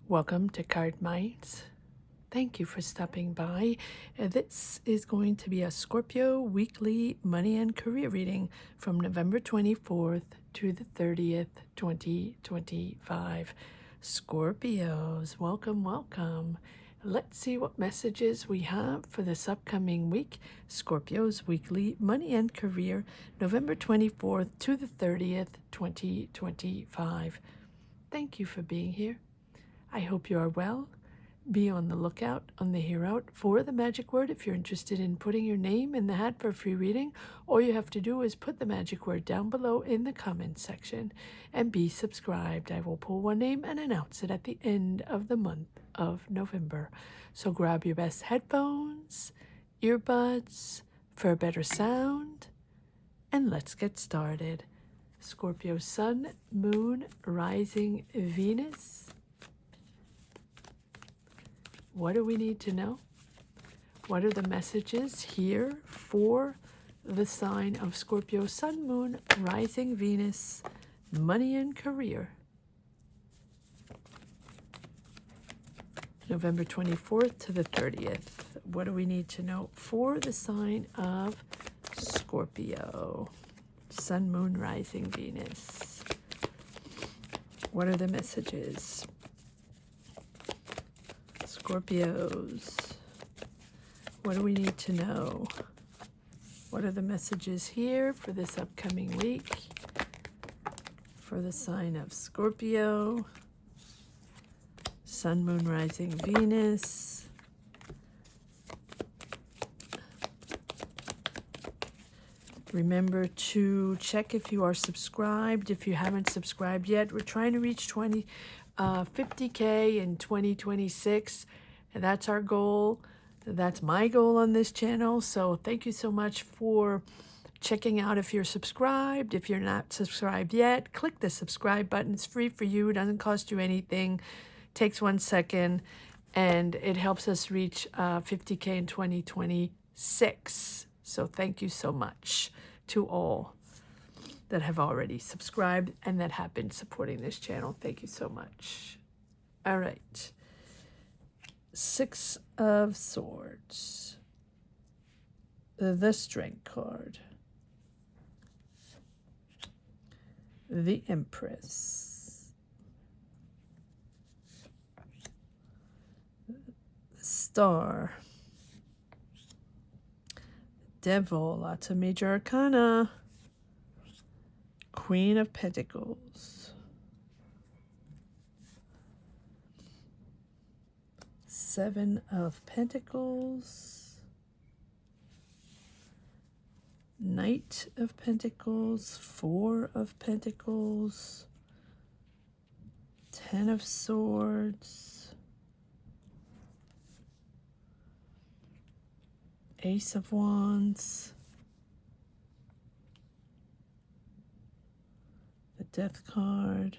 Welcome to Cardminds. Thank you for stopping by. This is going to be a Scorpio weekly money and career reading from November 24th to the 30th, 2025. Scorpios, welcome, welcome. Let's see what messages we have for this upcoming week. Scorpios weekly money and career, November 24th to the 30th, 2025. Thank you for being here. I hope you are well. Be on the lookout on the here out for the magic word if you're interested in putting your name in the hat for a free reading. All you have to do is put the magic word down below in the comments section and be subscribed. I will pull one name and announce it at the end of the month of November. So grab your best headphones, earbuds for a better sound, and let's get started. Scorpio Sun, Moon, Rising, Venus. What do we need to know? What are the messages here for the sign of Scorpio, Sun, Moon, Rising, Venus, money and career? November 24th to the 30th. What do we need to know for the sign of Scorpio, Sun, Moon, Rising, Venus? What are the messages? Scorpios, what do we need to know? What are the messages here for this upcoming week for the sign of Scorpio, Sun, Moon, Rising, Venus? Remember to check if you are subscribed. If you haven't subscribed yet, we're trying to reach 50K in 2026. And that's our goal. That's my goal on this channel. So thank you so much for checking out. If you're subscribed, if you're not subscribed yet, click the subscribe button. It's free for you. It doesn't cost you anything. Takes 1 second, and it helps us reach 50K in 2026. So thank you so much to all that have already subscribed and that have been supporting this channel. Thank you so much. All right. Six of Swords. The Strength card. The Empress. The Star. Devil. Lots of major arcana. Queen of Pentacles. Seven of Pentacles. Knight of Pentacles. Four of Pentacles. 10 of Swords. Ace of Wands. The Death card.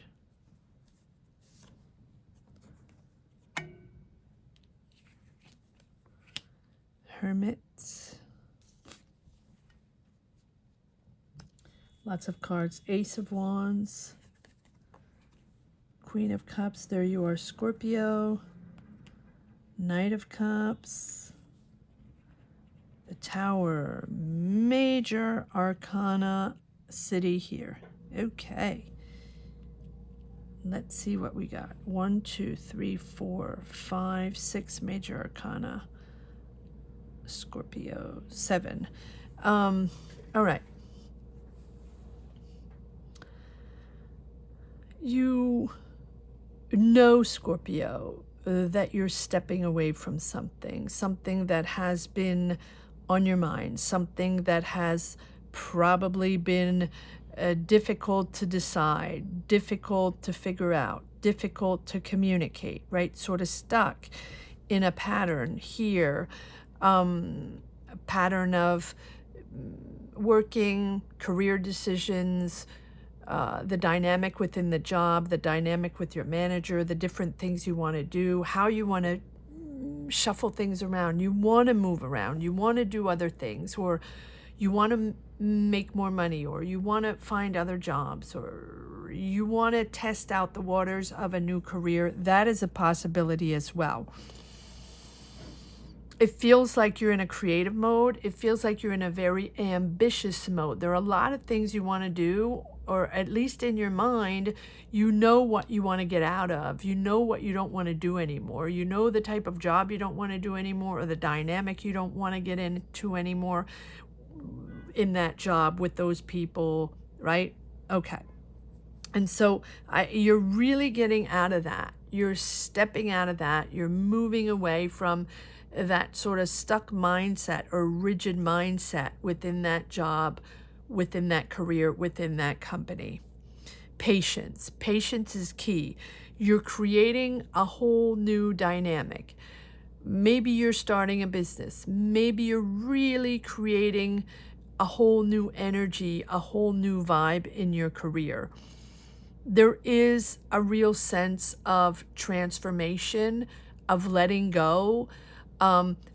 Hermit. Lots of cards. Ace of Wands. Queen of Cups. There you are, Scorpio. Knight of Cups. The Tower. Major arcana city here. Okay. Let's see what we got. 1, 2, 3, 4, 5, 6 major arcana. Scorpio. 7. All right. You know, Scorpio, that you're stepping away from something that has been on your mind, something that has probably been difficult to decide, difficult to figure out, difficult to communicate, right? Sort of stuck in a pattern here, a pattern of working, career decisions, the dynamic within the job, the dynamic with your manager, the different things you want to do, how you want to shuffle things around. You want to move around. You want to do other things, or you want to make more money, or you want to find other jobs, or you want to test out the waters of a new career, that is a possibility as well. It feels like you're in a creative mode. It feels like you're in a very ambitious mode. There are a lot of things you want to do, or at least in your mind, you know what you want to get out of. You know what you don't want to do anymore. You know the type of job you don't want to do anymore, or the dynamic you don't want to get into anymore in that job with those people, right? Okay. And so you're really getting out of that. You're stepping out of that. You're moving away from that sort of stuck mindset or rigid mindset within that job, within that career, within that company. Patience. Patience is key. You're creating a whole new dynamic. Maybe you're starting a business. Maybe you're really creating a whole new energy, a whole new vibe in your career. There is a real sense of transformation, of letting go.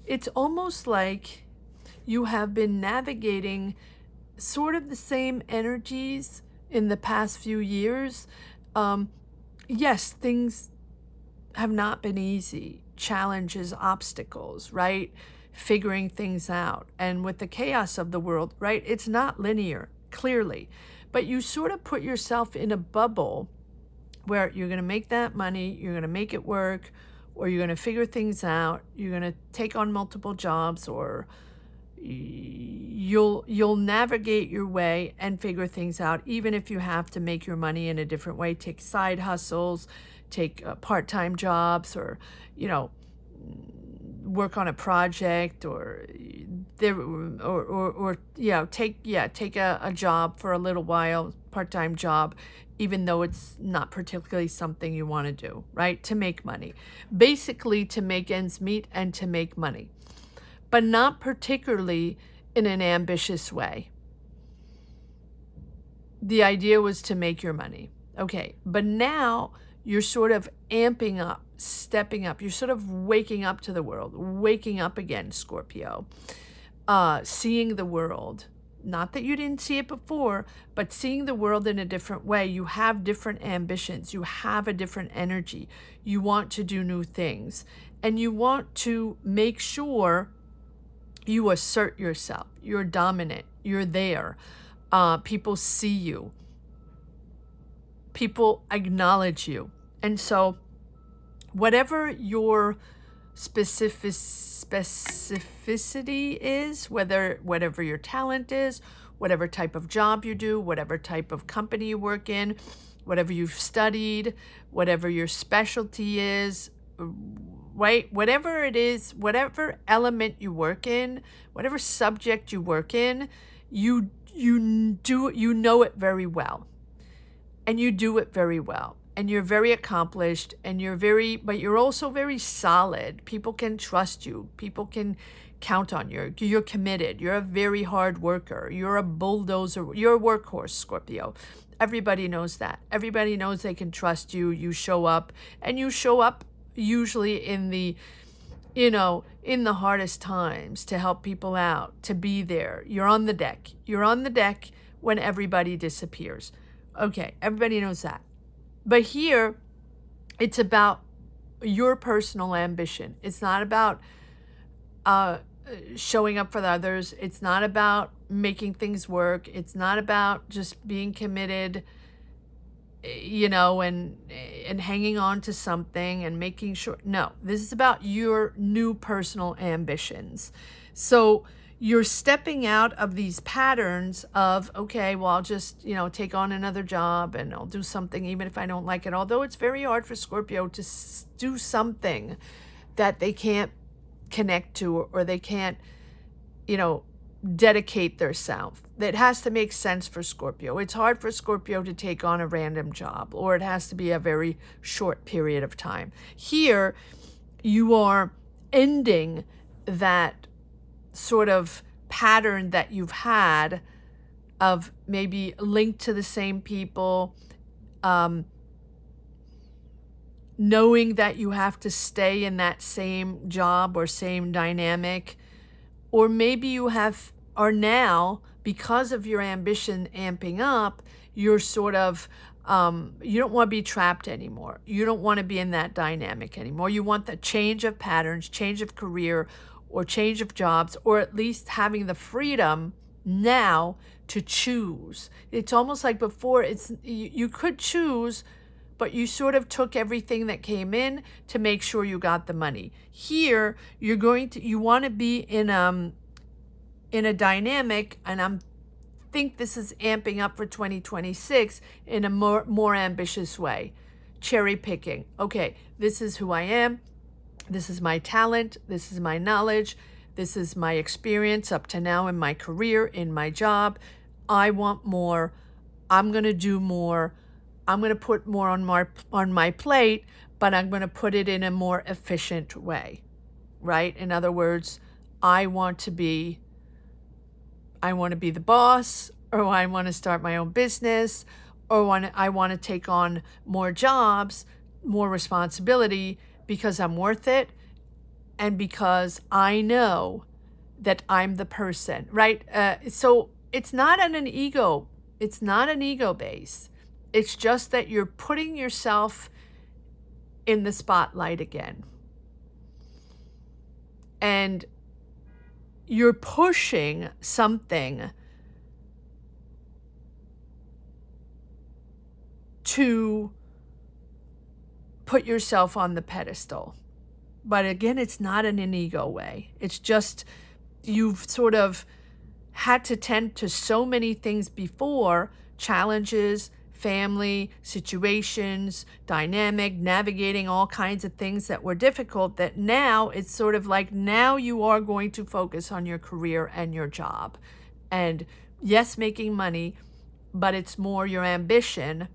It's almost like you have been navigating sort of the same energies in the past few years. Yes, things have not been easy. Challenges, obstacles, right? Figuring things out. And with the chaos of the world, right? It's not linear, clearly. But you sort of put yourself in a bubble where you're going to make that money, you're going to make it work, or you're going to figure things out, you're going to take on multiple jobs, or you'll navigate your way and figure things out, even if you have to make your money in a different way. Take side hustles, take part-time jobs, or work on a project, or take a job for a little while, part-time job, even though it's not particularly something you want to do, right? To make money, basically to make ends meet and to make money, but not particularly in an ambitious way. The idea was to make your money. Okay, but now you're sort of amping up, stepping up. You're sort of waking up to the world, waking up again, Scorpio, seeing the world. Not that you didn't see it before, but seeing the world in a different way. You have different ambitions. You have a different energy. You want to do new things. And you want to make sure you assert yourself. You're dominant. You're there. People see you. People acknowledge you. And so whatever your specificity is, whatever your talent is, whatever type of job you do, whatever type of company you work in, whatever you've studied, whatever your specialty is, right? Whatever it is, whatever element you work in, whatever subject you work in, you know it very well. And you do it very well. And you're very accomplished, and but you're also very solid. People can trust you. People can count on you. You're committed. You're a very hard worker. You're a bulldozer. You're a workhorse, Scorpio. Everybody knows that. Everybody knows they can trust you. You show up, and you show up usually in the hardest times to help people out, to be there. You're on the deck. You're on the deck when everybody disappears. Okay, everybody knows that. But here, it's about your personal ambition. It's not about showing up for the others. It's not about making things work. It's not about just being committed, and hanging on to something and making sure. No, this is about your new personal ambitions. So you're stepping out of these patterns of, okay, well, I'll just, take on another job and I'll do something even if I don't like it. Although it's very hard for Scorpio to do something that they can't connect to, or they can't, dedicate theirself. That has to make sense for Scorpio. It's hard for Scorpio to take on a random job, or it has to be a very short period of time. Here, you are ending that sort of pattern that you've had of maybe linked to the same people, knowing that you have to stay in that same job or same dynamic, or maybe you are now, because of your ambition amping up, you're sort of You don't want to be trapped anymore. You don't want to be in that dynamic anymore. You want the change of patterns, change of career, or change of jobs, or at least having the freedom now to choose. It's almost like before, you could choose, but you sort of took everything that came in to make sure you got the money. Here, you want to be in a dynamic, and think this is amping up for 2026 in a more ambitious way. Cherry picking. Okay, this is who I am. This is my talent. This is my knowledge. This is my experience up to now in my career, in my job. I want more. I'm going to do more. I'm going to put more on my plate, but I'm going to put it in a more efficient way, right? In other words, I want to be the boss, or I want to start my own business, or I want to take on more jobs, more responsibility, because I'm worth it and because I know that I'm the person, right? So it's not an ego. It's not an ego base. It's just that you're putting yourself in the spotlight again. And you're pushing something to put yourself on the pedestal. But again, it's not in an ego way. It's just you've sort of had to tend to so many things before, challenges, family, situations, dynamic, navigating all kinds of things that were difficult, that now it's sort of like now you are going to focus on your career and your job. And yes, making money, but it's more your ambition,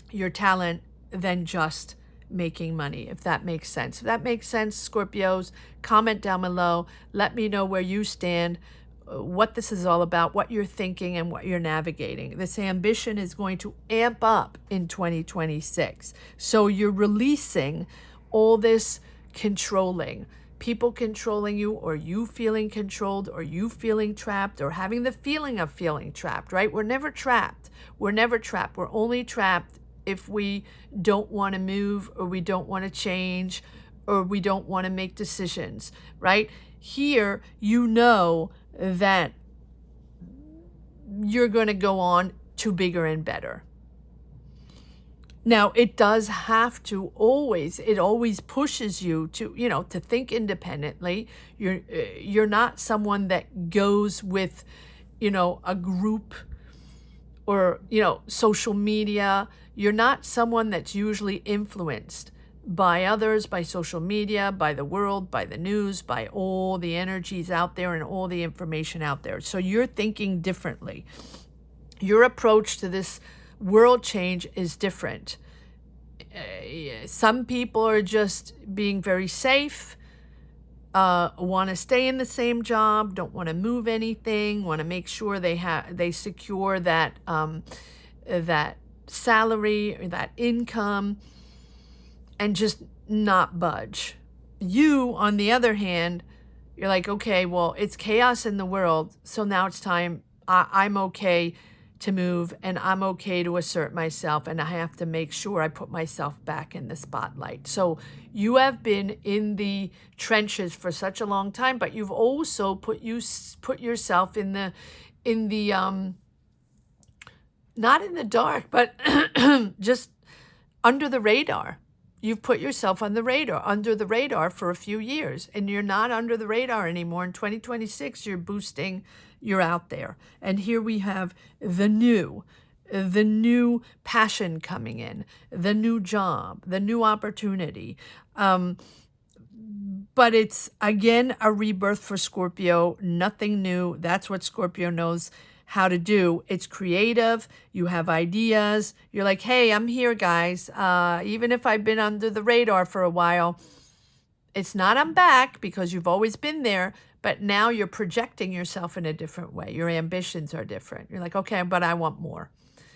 your talent, than just making money, if that makes sense. If that makes sense, Scorpios, comment down below. Let me know where you stand, what this is all about, what you're thinking, and what you're navigating. This ambition is going to amp up in 2026. So you're releasing all this controlling, people controlling you, or you feeling controlled, or you feeling trapped, or having the feeling of feeling trapped, right? We're never trapped. We're never trapped. We're only trapped if we don't want to move, or we don't want to change, or we don't want to make decisions, right? Here, you know that you're going to go on to bigger and better. Now, it does have to it always pushes you to, to think independently. You're not someone that goes with, a group or, social media. You're not someone that's usually influenced by others, by social media, by the world, by the news, by all the energies out there and all the information out there. So you're thinking differently. Your approach to this world change is different. Some people are just being very safe, want to stay in the same job, don't want to move anything, want to make sure they secure that that salary or that income, and just not budge. You, on the other hand, you're like, okay, well, it's chaos in the world, so now it's time. I'm okay to move, and I'm okay to assert myself, and I have to make sure I put myself back in the spotlight. So you have been in the trenches for such a long time, but you've also put yourself in the not in the dark, but just under the radar. You've put yourself under the radar for a few years, and you're not under the radar anymore. In 2026, you're boosting, you're out there. And here we have the new passion coming in, the new job, the new opportunity. But it's, again, a rebirth for Scorpio, nothing new. That's what Scorpio knows how to do. It's creative. You have ideas. You're like, hey, I'm here, guys. Even if I've been under the radar for a while, it's not I'm back, because you've always been there, but now you're projecting yourself in a different way. Your ambitions are different. You're like, okay, but I want more.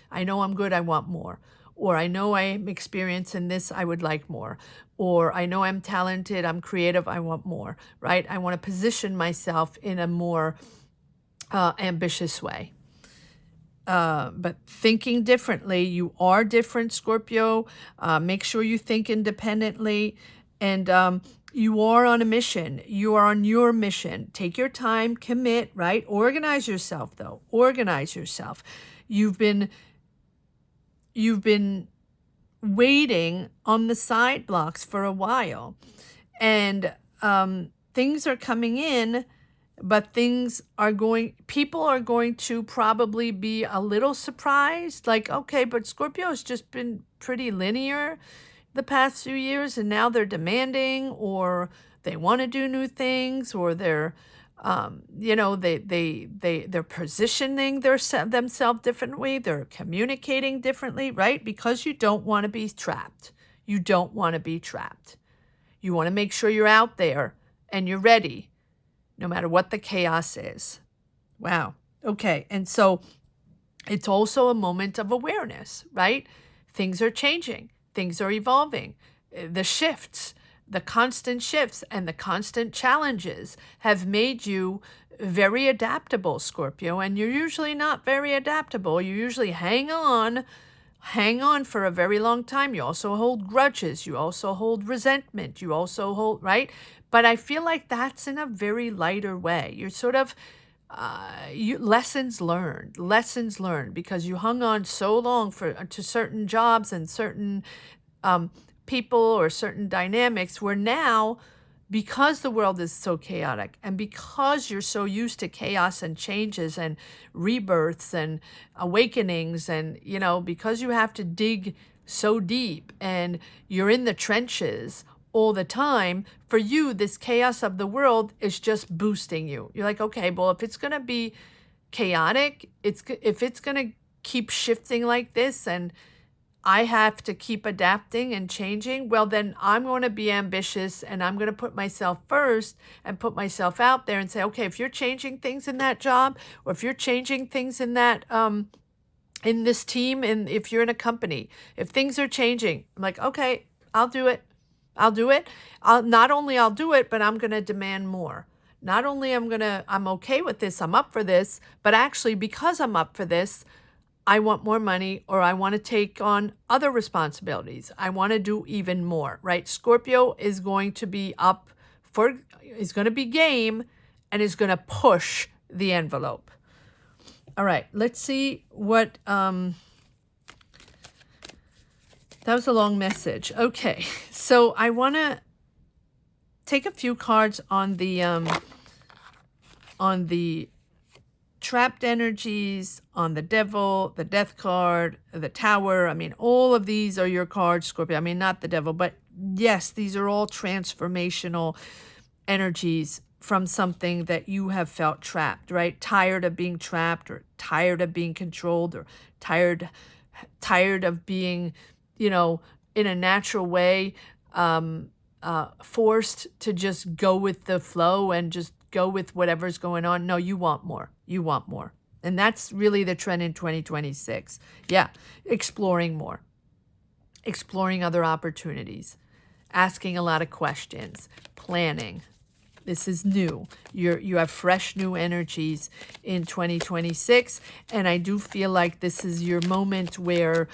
I know I'm good. I want more. Or I know I'm experienced in this. I would like more. Or I know I'm talented. I'm creative. I want more, right? I want to position myself in a more ambitious way. but thinking differently. You are different, Scorpio. Make sure you think independently, and you are on a mission. You are on your mission. Take your time, commit, right? Organize yourself, though. Organize yourself. You've been waiting on the side blocks for a while, and things are coming in, but people are going to probably be a little surprised, like, okay, but Scorpio has just been pretty linear the past few years, and now they're demanding, or they want to do new things, or they're they're positioning themselves differently, they're communicating differently, right? Because you don't want to be trapped. You don't want to be trapped. You want to make sure you're out there and you're ready, no matter what the chaos is. Wow. Okay. And so it's also a moment of awareness, right? Things are changing. Things are evolving. The shifts, the constant shifts and the constant challenges have made you very adaptable, Scorpio. And you're usually not very adaptable. You usually hang on for a very long time. You also hold grudges. You also hold resentment. You also hold, right? But I feel like that's in a very lighter way. You're sort of, lessons learned because you hung on so long to certain jobs and certain people or certain dynamics, where now, because the world is so chaotic and because you're so used to chaos and changes and rebirths and awakenings, and because you have to dig so deep and you're in the trenches all the time, for you, this chaos of the world is just boosting you. You're like, okay, well, if it's going to be chaotic, if it's going to keep shifting like this, and I have to keep adapting and changing, well, then I'm going to be ambitious, and I'm going to put myself first and put myself out there and say, okay, if you're changing things in that job, or if you're changing things in that, in this team, and if you're in a company, if things are changing, I'm like, okay, I'll do it. I'll do it. I'll do it, but I'm going to demand more. Not only I'm okay with this, I'm up for this, but actually, because I'm up for this, I want more money, or I want to take on other responsibilities. I want to do even more, right? Scorpio is going to be is going to be game, and is going to push the envelope. All right, let's see what, that was a long message. Okay, so I want to take a few cards on the trapped energies, on the devil, the death card, the tower. I mean, all of these are your cards, Scorpio. I mean, not the devil, but yes, these are all transformational energies from something that you have felt trapped, right? Tired of being trapped, or tired of being controlled, or tired of being, in a natural way, forced to just go with the flow and just go with whatever's going on. No, you want more. You want more. And that's really the trend in 2026. Yeah, exploring more, exploring other opportunities, asking a lot of questions, planning. This is new. You have fresh new energies in 2026, and I do feel like this is your moment where,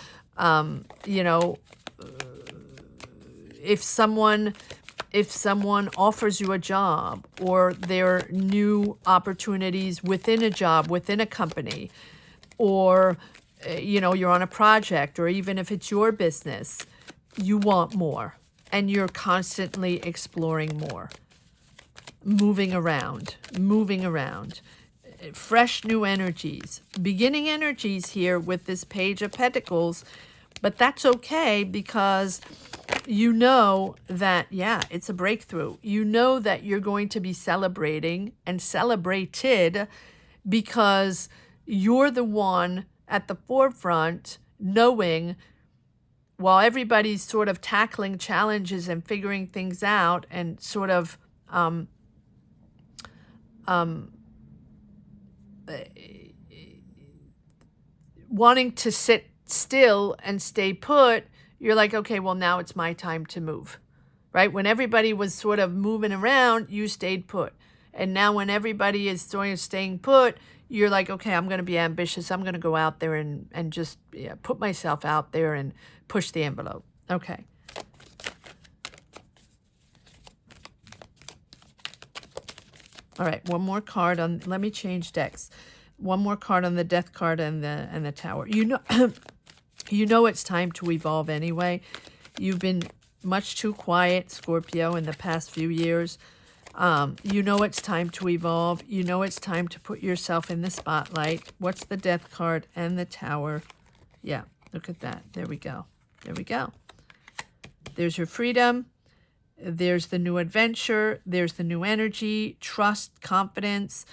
if someone offers you a job, or there are new opportunities within a job, within a company, or, you're on a project, or even if it's your business, you want more, and you're constantly exploring more, moving around, fresh new energies, beginning energies here with this Page of Pentacles, but that's okay, because you know that, it's a breakthrough. You know that you're going to be celebrating and celebrated, because you're the one at the forefront, knowing, while everybody's sort of tackling challenges and figuring things out, and sort of wanting to sit still and stay put, you're like, okay, well, now it's my time to move, right? When everybody was sort of moving around, you stayed put. And now when everybody is sort of staying put, You're like, okay, I'm going to be ambitious. I'm going to go out there and just put myself out there and push the envelope. Okay. All right, one more card on, let me change decks. One more card on the Death card and the Tower. You know, you know it's time to evolve anyway. You've been much too quiet, Scorpio, in the past few years. You know it's time to evolve. You know it's time to put yourself in the spotlight. What's the Death card and the Tower? Yeah, look at that. There we go. There we go. There's your freedom. There's the new adventure. There's the new energy, trust, confidence.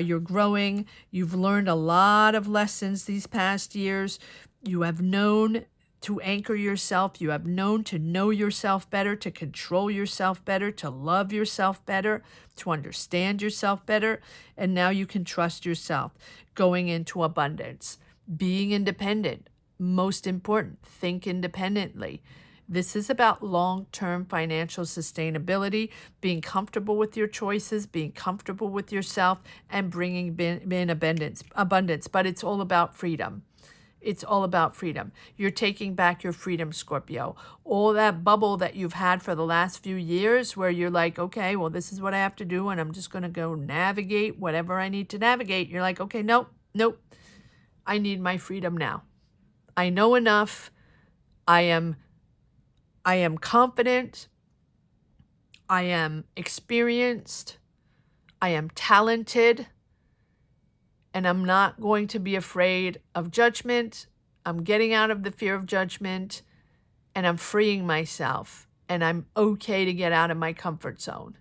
You're growing. You've learned a lot of lessons these past years. You have known to anchor yourself. You have known to know yourself better, to control yourself better, to love yourself better, to understand yourself better. And now you can trust yourself, going into abundance, being independent. Most important, think independently. This is about long-term financial sustainability, being comfortable with your choices, being comfortable with yourself, and bringing in abundance. But it's all about freedom. It's all about freedom. You're taking back your freedom, Scorpio. All that bubble that you've had for the last few years where you're like, okay, well, this is what I have to do, and I'm just going to go navigate whatever I need to navigate. You're like, okay, nope. I need my freedom now. I know enough. I am confident. I am experienced. I am talented. And I'm not going to be afraid of judgment. I'm getting out of the fear of judgment. And I'm freeing myself. And I'm okay to get out of my comfort zone.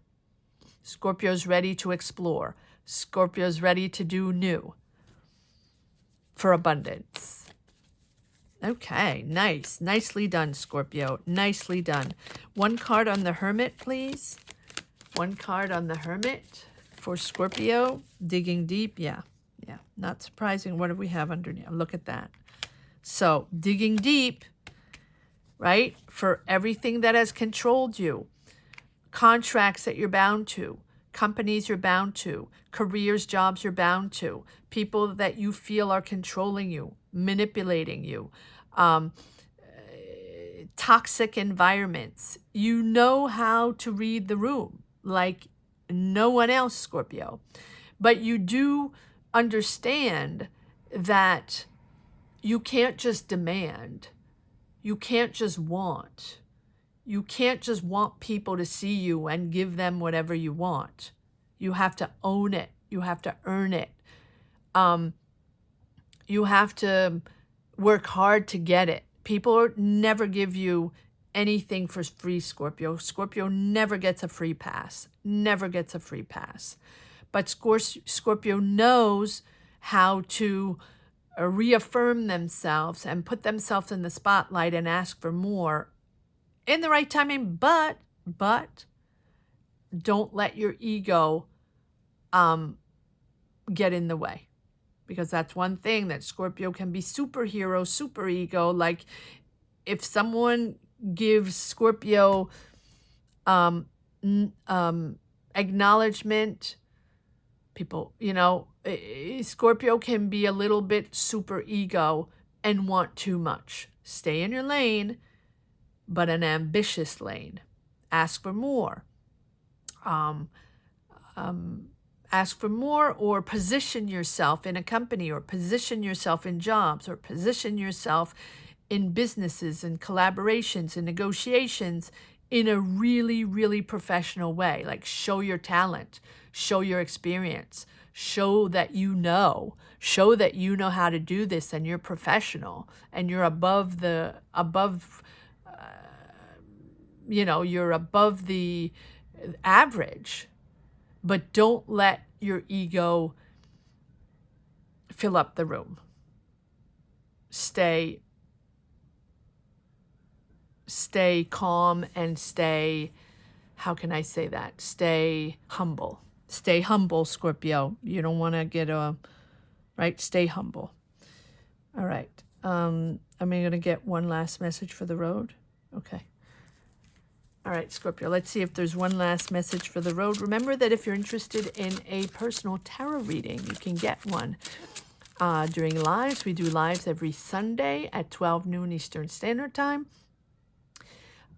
Scorpio's ready to explore. Scorpio's ready to do new. For abundance. Okay, nice. Nicely done, Scorpio. Nicely done. One card on the Hermit, please. One card on the Hermit for Scorpio. Digging deep. Yeah. Not surprising. What do we have underneath? Look at that. So, digging deep, right? For everything that has controlled you. Contracts that you're bound to. Companies you're bound to. Careers, jobs you're bound to. People that you feel are controlling you, manipulating you. Toxic environments. You know how to read the room like no one else, Scorpio. But you do understand that you can't just demand. You can't just want. You can't just want people to see you and give them whatever you want. You have to own it. You have to earn it. You have to work hard to get it. People never give you anything for free, Scorpio. Scorpio never gets a free pass. Never gets a free pass. But Scorpio knows how to reaffirm themselves and put themselves in the spotlight and ask for more in the right timing. But don't let your ego get in the way. Because that's one thing that Scorpio can be superhero, super ego. Like if someone gives Scorpio acknowledgement, people, Scorpio can be a little bit super ego and want too much. Stay in your lane, but an ambitious lane. Ask for more. Ask for more, or position yourself in a company, or position yourself in jobs, or position yourself in businesses and collaborations and negotiations in a really, really professional way. Like show your talent, show your experience, show that you know how to do this, and you're professional and you're you're above the average. But don't let your ego fill up the room. Stay calm and stay, how can I say that? Stay humble. Stay humble, Scorpio. You don't want to get right? Stay humble. All right. Am I going to get one last message for the road? Okay. All right, Scorpio, let's see if there's one last message for the road. Remember that if you're interested in a personal tarot reading, you can get one during lives. We do lives every Sunday at 12 noon Eastern Standard Time.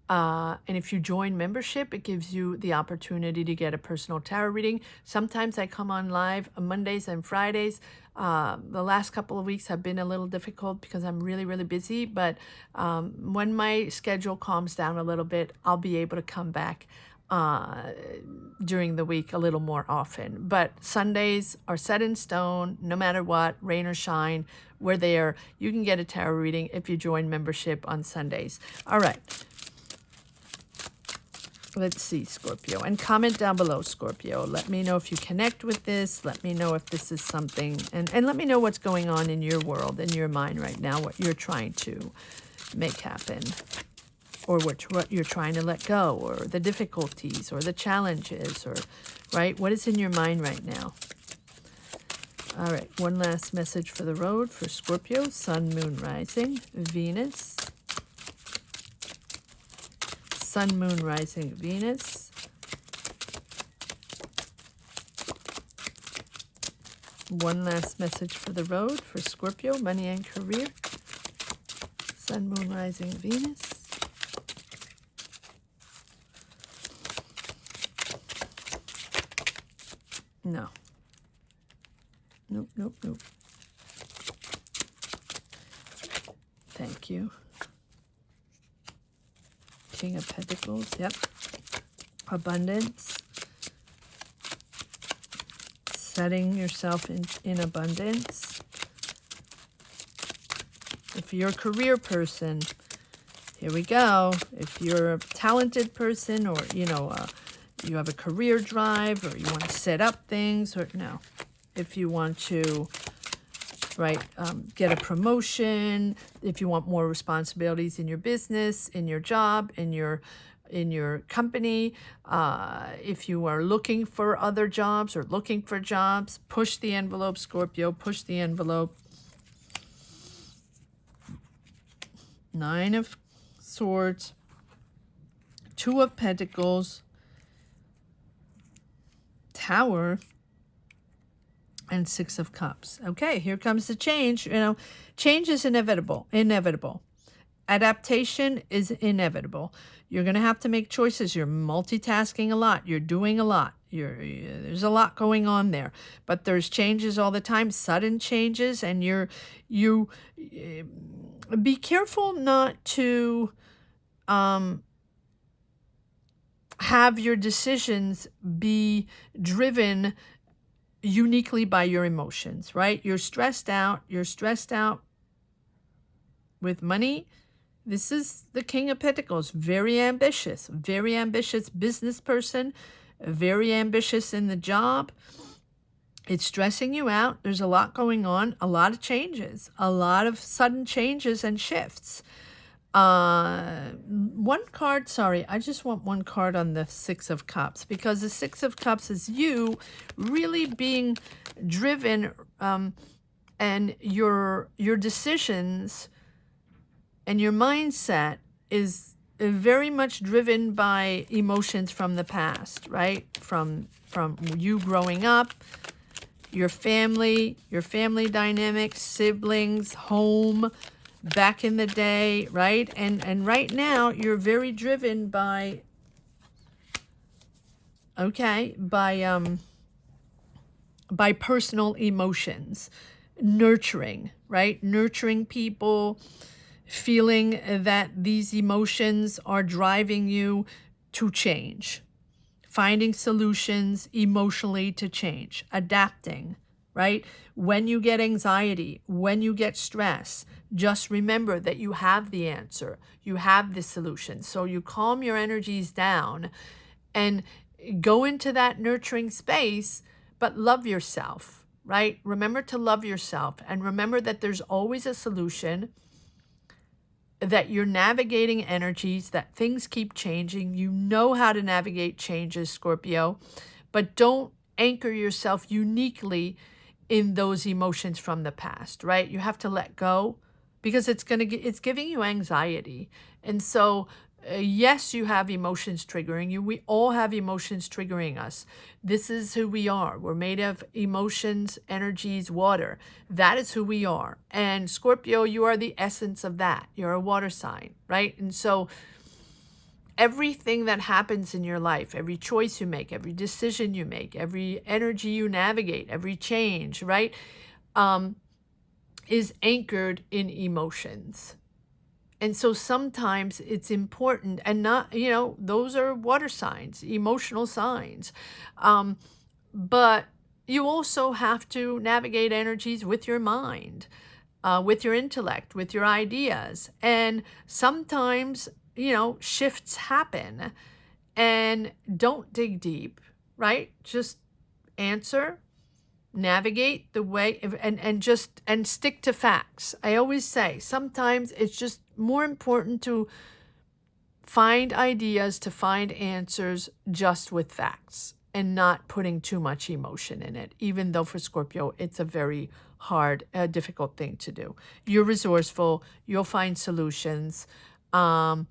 And if you join membership, it gives you the opportunity to get a personal tarot reading. Sometimes I come on live on Mondays and Fridays. The last couple of weeks have been a little difficult because I'm really, really busy. But when my schedule calms down a little bit, I'll be able to come back during the week a little more often. But Sundays are set in stone, no matter what, rain or shine, we're there. You can get a tarot reading if you join membership on Sundays. All right. Let's see, Scorpio. And comment down below, Scorpio. Let me know if you connect with this. Let me know if this is something. And let me know what's going on in your world, in your mind right now, what you're trying to make happen. Or what you're trying to let go, or the difficulties, or the challenges, or, right? What is in your mind right now? All right, one last message for the road for Scorpio. Sun, Moon, Rising, Venus. Sun, Moon, Rising, Venus. One last message for the road for Scorpio, money and career. Sun, Moon, Rising, Venus. No. Nope, nope, nope. Thank you. King of Pentacles, yep. Abundance. Setting yourself in abundance. If you're a career person, here we go. If you're a talented person, or, you know, you have a career drive, or you want to set up things, or no. If you want to, right, get a promotion, if you want more responsibilities in your business, in your job, in your company, if you are looking for other jobs or looking for jobs, push the envelope, Scorpio, push the envelope. Nine of Swords, Two of Pentacles, Tower, and Six of Cups. Okay, here comes the change. You know, change is inevitable. Adaptation is inevitable. You're going to have to make choices. You're multitasking a lot. You're doing a lot. There's a lot going on there. But there's changes all the time, sudden changes, and you be careful not to have your decisions be driven uniquely by your emotions, right? You're stressed out with money. This is the King of Pentacles, very ambitious business person, very ambitious in the job. It's stressing you out. There's a lot going on, a lot of changes, a lot of sudden changes and shifts. One card, sorry, I just want one card on the Six of Cups, because the Six of Cups is you really being driven, and your decisions and your mindset is very much driven by emotions from the past, right? From you growing up, your family dynamics, siblings, home, back in the day, right? And right now you're very driven by, okay, by personal emotions, nurturing, right? Nurturing people, feeling that these emotions are driving you to change, finding solutions emotionally to change, adapting, right? When you get anxiety, when you get stress, just remember that you have the answer. You have the solution. So you calm your energies down and go into that nurturing space, but love yourself, right? Remember to love yourself, and remember that there's always a solution, that you're navigating energies, that things keep changing. You know how to navigate changes, Scorpio, but don't anchor yourself uniquely in those emotions from the past, right? You have to let go, because it's giving you anxiety. And so Yes, you have emotions triggering you. We all have emotions triggering us. This is who we are. We're made of emotions, energies, water. That is who we are. And Scorpio, you are the essence of that. You're a water sign, right? And so everything that happens in your life, every choice you make, every decision you make, every energy you navigate, every change, right, is anchored in emotions. And so sometimes it's important, and not, those are water signs, emotional signs. But you also have to navigate energies with your mind, with your intellect, with your ideas. And sometimes, shifts happen, and don't dig deep, right? Just answer, navigate the way, and stick to facts. I always say sometimes it's just more important to find ideas, to find answers just with facts and not putting too much emotion in it, even though for Scorpio it's a very hard, difficult thing to do. You're resourceful, you'll find solutions. There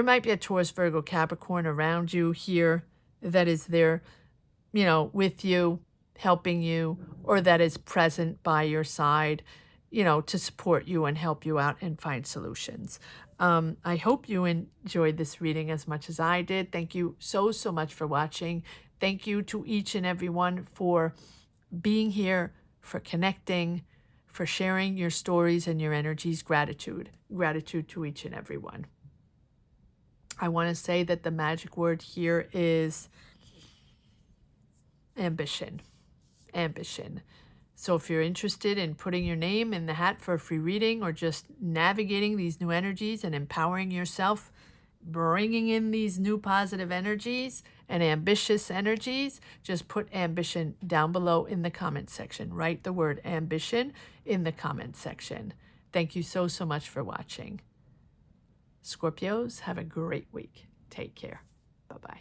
might be a Taurus, Virgo, Capricorn around you here that is there, with you, helping you, or that is present by your side, to support you and help you out and find solutions. I hope you enjoyed this reading as much as I did. Thank you so, so much for watching. Thank you to each and everyone for being here, for connecting, for sharing your stories and your energies. Gratitude. Gratitude to each and everyone. I want to say that the magic word here is ambition. Ambition. So if you're interested in putting your name in the hat for a free reading, or just navigating these new energies and empowering yourself, bringing in these new positive energies and ambitious energies, just put ambition down below in the comment section. Write the word ambition in the comment section. Thank you so, so much for watching. Scorpios, have a great week. Take care. Bye-bye.